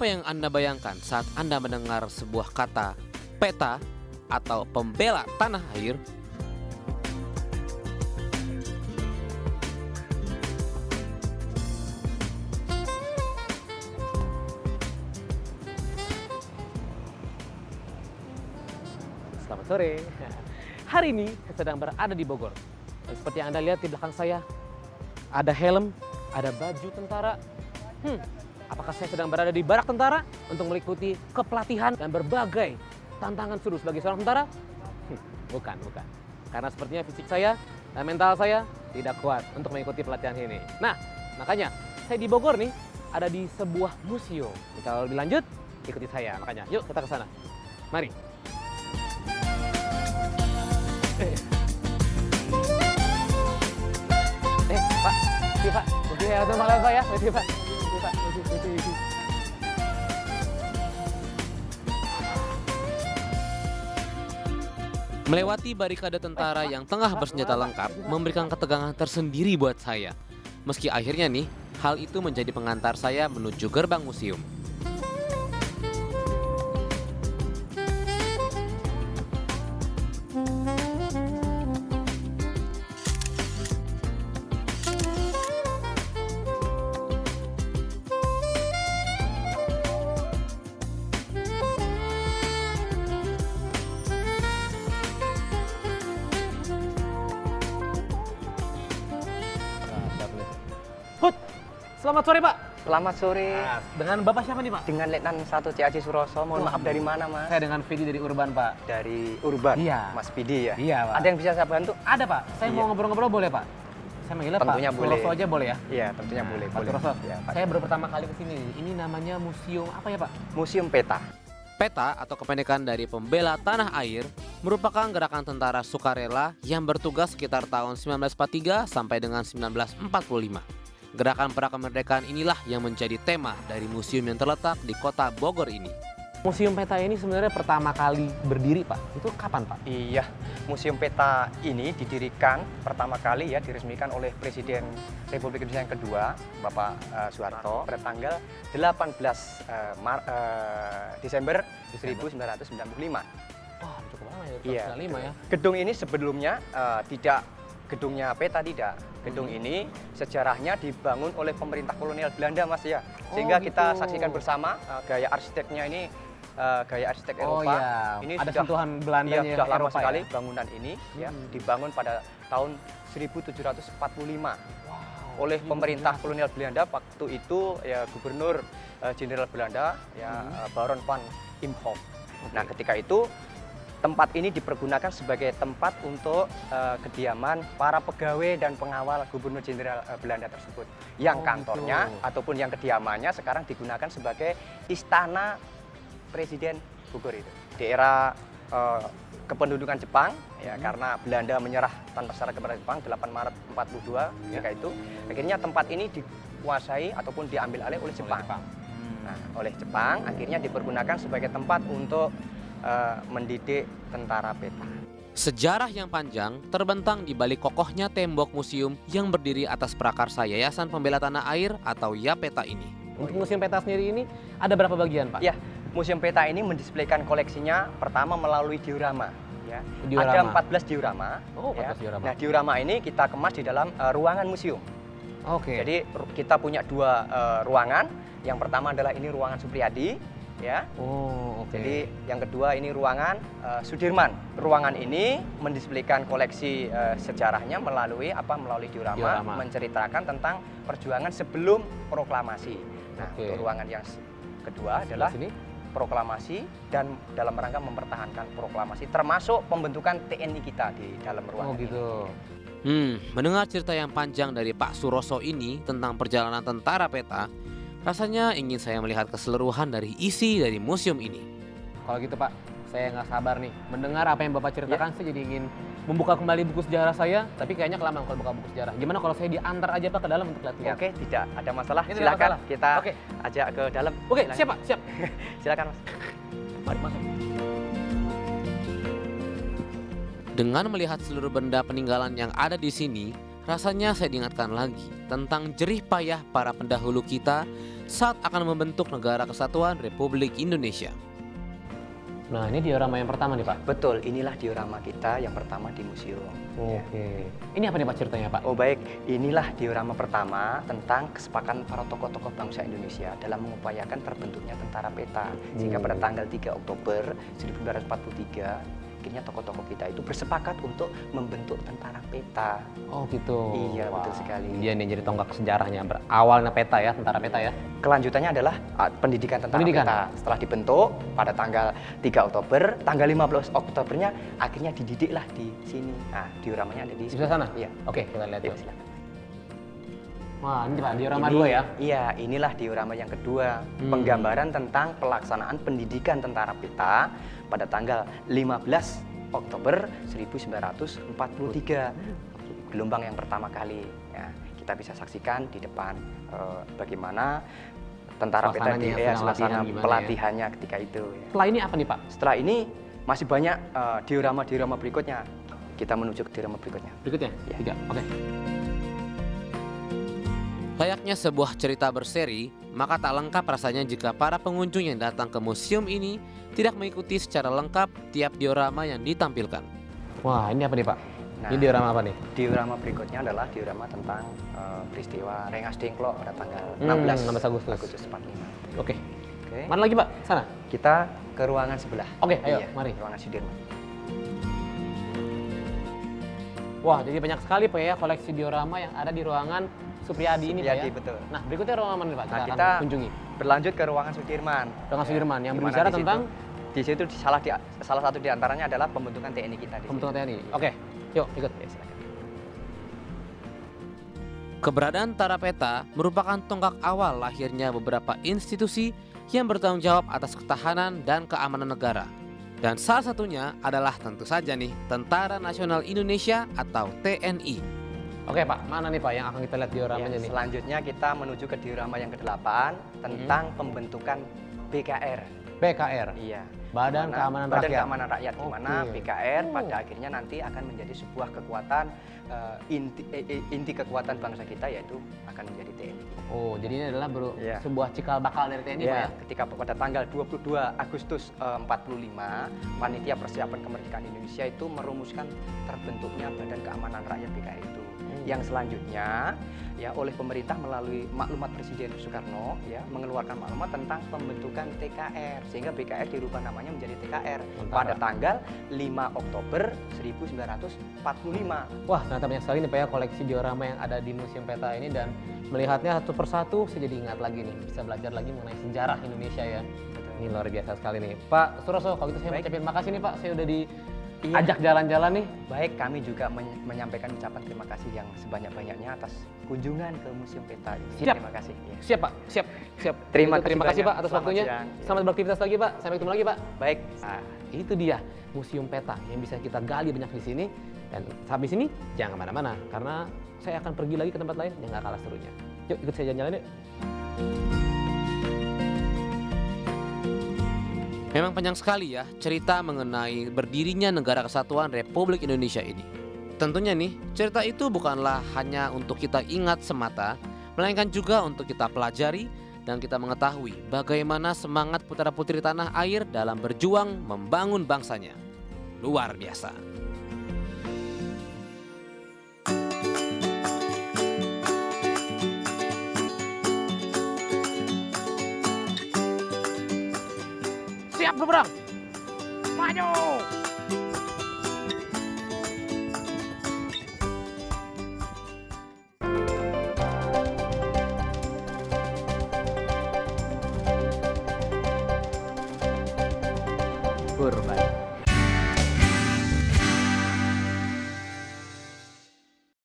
Apa yang Anda bayangkan saat Anda mendengar sebuah kata peta atau pembela tanah air? Selamat sore. Hari ini saya sedang berada di Bogor. Dan seperti yang Anda lihat di belakang saya, ada helm, ada baju tentara. Apakah saya sedang berada di barak tentara untuk mengikuti kepelatihan dan berbagai tantangan seru sebagai seorang tentara? Bukan. Karena sepertinya fisik saya dan mental saya tidak kuat untuk mengikuti pelatihan ini. Nah, makanya saya di Bogor nih, ada di sebuah museum. Kalau lebih lanjut, ikuti saya. Makanya, yuk kita ke sana. Mari. Pak. Iya, Pak. Oke, ya, Pak ya. Oke, Pak. Melewati barikade tentara yang tengah bersenjata lengkap memberikan ketegangan tersendiri buat saya. Meski akhirnya nih, hal itu menjadi pengantar saya menuju gerbang museum. Hut, selamat sore Pak. Selamat sore. Nah, dengan Bapak siapa nih Pak? Dengan Letnan 1 CAC Suroso. Mohon maaf dari mana, Mas? Saya dengan Vidi dari Urban Pak. Dari Urban. Iya. Mas Pidi ya? Iya Pak. Ada yang bisa saya bantu? Ada Pak. Saya Iya. mau ngobrol-ngobrol boleh Pak? Saya manggilnya Tentunya Pak boleh. Suroso aja boleh ya? Iya, tentunya Nah, boleh. Pak boleh. Suroso, Ya, Pak. saya baru pertama kali ke sini. Ini namanya museum apa ya Pak? Museum Peta. PETA atau kependekan dari Pembela Tanah Air merupakan gerakan tentara sukarela yang bertugas sekitar tahun 1943 sampai dengan 1945. Gerakan pra kemerdekaan inilah yang menjadi tema dari museum yang terletak di kota Bogor ini. Museum PETA ini sebenarnya pertama kali berdiri Pak, itu kapan Pak? Iya, Museum Peta ini didirikan pertama kali ya diresmikan oleh Presiden Republik Indonesia yang kedua, Bapak Soeharto, pada tanggal 18 Desember 1995. Wah cukup lama ya, Iya. 1995 ya. Gedung ini sebelumnya tidak gedungnya Peta tidak. Gedung ini sejarahnya dibangun oleh pemerintah kolonial Belanda Mas ya. Sehingga kita gitu. saksikan bersama gaya arsiteknya ini gaya arsitek Oh Eropa. iya, Ini ada sudah, sentuhan Belandanya iya, sudah lama Eropa sekali ya? bangunan ini ya dibangun pada tahun 1745 oleh pemerintah kolonial Belanda. Waktu itu ya Gubernur Jenderal Belanda ya Baron van Imhoff. Nah, ketika itu tempat ini dipergunakan sebagai tempat untuk kediaman para pegawai dan pengawal Gubernur Jenderal Belanda tersebut. Yang kantornya ataupun yang kediamannya sekarang digunakan sebagai istana Presiden Bogor itu. Di era kependudukan Jepang ya karena Belanda menyerah tanpa syarat kepada Jepang 8 Maret 42 ketika itu akhirnya tempat ini dikuasai ataupun diambil alih oleh Jepang. Nah, oleh Jepang akhirnya dipergunakan sebagai tempat untuk mendidik tentara Peta. Sejarah yang panjang terbentang di balik kokohnya tembok museum yang berdiri atas prakarsa Yayasan Pembela Tanah Air atau YAPETA ini. Untuk museum PETA sendiri ini ada berapa bagian Pak? Ya, Museum Peta ini mendisplaykan koleksinya pertama melalui diorama. Ya. Diorama. Ada 14 diorama. Oh, 14 ya. diorama. Nah, diorama ini kita kemas di dalam ruangan museum. Oke. Jadi kita punya dua ruangan. Yang pertama adalah ini ruangan Supriyadi. Ya. Oh, oke. Jadi yang kedua ini ruangan Sudirman. Ruangan ini mendisplaykan koleksi sejarahnya melalui diorama, menceritakan tentang perjuangan sebelum proklamasi. Nah, untuk ruangan yang kedua adalah sini? proklamasi dan dalam rangka mempertahankan proklamasi termasuk pembentukan TNI kita di dalam ruangan. Oh gitu. Mendengar cerita yang panjang dari Pak Suroso ini tentang perjalanan tentara PETA, rasanya ingin saya melihat keseluruhan dari isi dari museum ini. Kalau gitu Pak, saya nggak sabar nih mendengar apa yang Bapak ceritakan. Saya jadi ingin membuka kembali buku sejarah saya, tapi kayaknya kelamaan kalau buka buku sejarah. Gimana kalau saya diantar aja Pak ke dalam untuk lihat-lihat? Oke, tidak ada masalah. Ini Silakan masalah. kita Oke. ajak ke dalam. Oke, Silakan. siap Pak, siap. Silakan Mas. Mari masuk. Dengan melihat seluruh benda peninggalan yang ada di sini, rasanya saya diingatkan lagi tentang jerih payah para pendahulu kita saat akan membentuk Negara Kesatuan Republik Indonesia. Nah, ini diorama yang pertama nih, Pak. Betul, inilah diorama kita yang pertama di museum. Oke. Ini apa nih, Pak, ceritanya, Pak? Oh baik, inilah diorama pertama tentang kesepakatan para tokoh-tokoh bangsa Indonesia dalam mengupayakan terbentuknya tentara peta. Sehingga pada tanggal 3 Oktober 1943, akhirnya tokoh-tokoh kita itu bersepakat untuk membentuk tentara peta. Oh gitu. Iya, betul sekali. Dia nih jadi tonggak sejarahnya. Berawalnya peta ya, tentara peta ya. Kelanjutannya adalah pendidikan tentara Pendidikan. peta. Setelah dibentuk pada tanggal 3 Oktober, tanggal 15 Oktobernya akhirnya dididiklah di sini. Nah, dioramanya ada di Di sebelah sana? Iya. Oke, kita lihat Yuk, yuk. silakan. Wah, ini Pak, diorama Ini- 2 ya. Iya, inilah diorama yang kedua. Penggambaran tentang pelaksanaan pendidikan tentara peta pada tanggal 15 Oktober 1943. Gelombang yang pertama kali. Ya, kita bisa saksikan di depan bagaimana tentara peta Suasananya, di suasana suasana gimana ya. pelatihannya ketika itu. Ya. Setelah ini apa nih, Pak? Setelah ini masih banyak diorama-diorama berikutnya. Kita menuju ke diorama berikutnya. Berikutnya? Ya. 3. Oke. Layaknya sebuah cerita berseri, maka tak lengkap rasanya jika para pengunjung yang datang ke museum ini tidak mengikuti secara lengkap tiap diorama yang ditampilkan. Wah, ini apa nih, Pak? Nah, Ini diorama apa nih? Diorama berikutnya adalah diorama tentang peristiwa Rengas Dengklok pada tanggal 16 16 Agustus. 45. Oke. Oke. Mana lagi, Pak? Sana? Kita ke ruangan sebelah. Oke, ayo, Iya, mari. Ruangan Sudirman. Wah, jadi banyak sekali Pak ya koleksi diorama yang ada di ruangan Supriyadi ini Pak ya. Supriyadi, betul. Nah, berikutnya ruangan mana nih Pak? Nah, akan kita kunjungi. berlanjut ke ruangan Sudirman. Ruangan Sudirman yang Di mana berbicara di situ- tentang di situ salah satu di antaranya adalah pembentukan TNI kita di pembentukan situ. TNI. Oke, yuk ikut. Ya, silakan. Keberadaan Tara Peta merupakan tonggak awal lahirnya beberapa institusi yang bertanggung jawab atas ketahanan dan keamanan negara. Dan salah satunya adalah tentu saja nih Tentara Nasional Indonesia atau TNI. Oke Pak, mana nih Pak yang akan kita lihat dioramanya Ya, nih? selanjutnya kita menuju ke diorama yang ke-8 tentang pembentukan BKR. BKR, Iya. Badan Di mana- Keamanan Badan Rakyat. Keamanan Rakyat, di mana Oke. BKR pada akhirnya nanti akan menjadi sebuah kekuatan inti kekuatan bangsa kita, yaitu akan menjadi TNI. Oh, jadi ini adalah Iya. sebuah cikal bakal dari TNI Pak Ya, ya? ketika pada tanggal 22 Agustus 45, Panitia Persiapan Kemerdekaan Indonesia itu merumuskan terbentuknya Badan Keamanan Rakyat BKR itu. Yang selanjutnya ya oleh pemerintah melalui maklumat Presiden Soekarno ya mengeluarkan maklumat tentang pembentukan TKR, sehingga BKR dirubah namanya menjadi TKR pada tanggal 5 Oktober 1945. Wah, ternyata banyak sekali nih Pak ya koleksi diorama yang ada di Museum Peta ini, dan melihatnya satu persatu saya jadi ingat lagi nih, bisa belajar lagi mengenai sejarah Indonesia ya. Ini luar biasa sekali nih. Pak Suroso, kalau gitu saya mau Baik. ucapin makasih nih Pak, saya udah Iya. diajak jalan-jalan nih. Baik, kami juga menyampaikan ucapan terima kasih yang sebanyak-banyaknya atas kunjungan ke Museum Peta ini. Siap. Terima kasih. Ya. Siap Pak, siap, siap. Terima Terima kasih kasih Pak banyak. atas Selamat waktunya. siang. Selamat beraktivitas lagi Pak, sampai ketemu lagi Pak. Baik. Nah, itu dia Museum Peta yang bisa kita gali banyak di sini. Dan habis ini jangan kemana-mana, karena saya akan pergi lagi ke tempat lain yang gak kalah serunya. Yuk ikut saya jalan-jalan yuk. Memang panjang sekali ya cerita mengenai berdirinya Negara Kesatuan Republik Indonesia ini. Tentunya nih, cerita itu bukanlah hanya untuk kita ingat semata, melainkan juga untuk kita pelajari dan kita mengetahui bagaimana semangat putra-putri tanah air dalam berjuang membangun bangsanya. Luar biasa. Siap berperang. Maju.